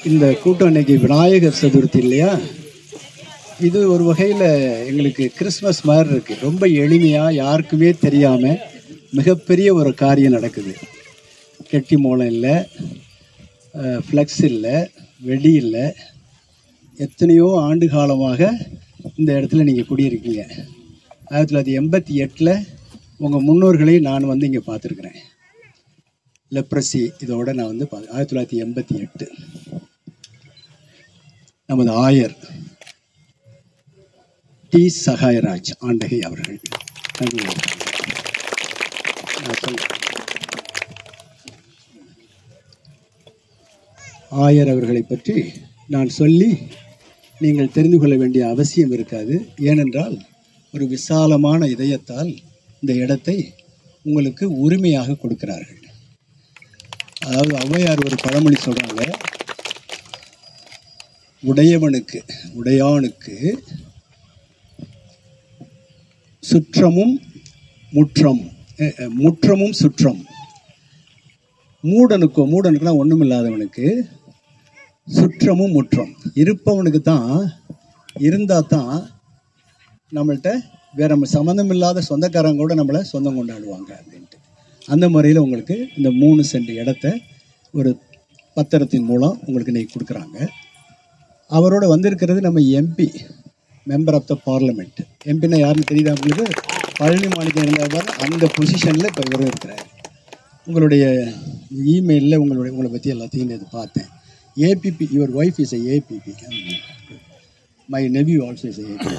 இந்த கூட்டம் இன்னைக்கு விநாயகர் சதுர்த்தி இல்லையா? இது ஒரு வகையில் எங்களுக்கு கிறிஸ்மஸ் மாதிரி இருக்கு. ரொம்ப எளிமையாக யாருக்குமே தெரியாமல் மிகப்பெரிய ஒரு காரியம் நடக்குது. கெட்டி மூலம் இல்லை, ஃப்ளெக்ஸ் இல்லை, வெடி இல்லை. எத்தனையோ ஆண்டு காலமாக இந்த இடத்துல நீங்கள் குடியிருக்கீங்க. 1988 உங்கள் முன்னோர்களை நான் வந்து இங்கே பார்த்துருக்குறேன். லெப்ரசி இதோட நான் வந்து 1988 நமது ஆயர் டி சகாயராஜ் ஆண்டகை அவர்கள். ஆயர் அவர்களை பற்றி நான் சொல்லி நீங்கள் தெரிந்து கொள்ள வேண்டிய அவசியம் இருக்காது. ஏனென்றால் ஒரு விசாலமான இதயத்தால் இந்த இடத்தை உங்களுக்கு உரிமையாக கொடுக்கிறார்கள். அதாவது ஔவையார் ஒரு பழமொழி சொல்றாங்க, உடையானுக்கு சுற்றமும் முற்றமும் சுற்றம். மூடனுக்குனா ஒண்ணுமில்லாதவனுக்கு சுற்றமும் முற்றம். இருப்பவனுக்கு தான் இருந்தால் தான் நம்மள்கிட்ட வேற சம்மந்தம் இல்லாத சொந்தக்காரங்க கூட நம்மளை சொந்தம் கொண்டாடுவாங்க அப்படின்ட்டு. அந்த முறையில் உங்களுக்கு இந்த 3 சென்ட் இடத்த ஒரு பத்திரத்தின் மூலம் உங்களுக்கு இன்னைக்கு கொடுக்குறாங்க. அவரோட வந்திருக்கிறது நம்ம MP, member of the parliament. எம்பின்னா யாருன்னு தெரியுதா உங்களுக்கு? பழனி மாணிக்கம் இருந்தால் அந்த பொசிஷனில் இப்போ இவரும் இருக்கிறார். உங்களுடைய இமெயிலில் உங்களை பற்றி எல்லாத்தையும் இது பார்த்தேன். ABP, your wife is a ABP. My nephew also is a ABP.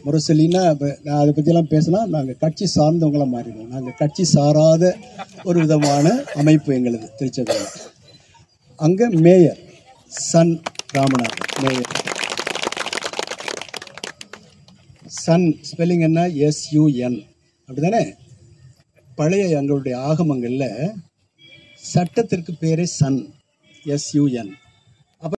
முரசொலின்னா இப்போ நான் அதை பற்றியெல்லாம் பேசினா நாங்கள் கட்சி சார்ந்தவங்களாக மாறிடுவோம். நாங்கள் கட்சி சாராத ஒரு விதமான அமைப்பு எங்களது திருச்செந்தூர். அங்கே mayor Sun Ramanathan mayor. Sun spelling என்ன? SUN அப்படிதானே? பழைய எங்களுடைய ஆகமங்களில் சட்டத்திற்கு பேரே சன், SUN.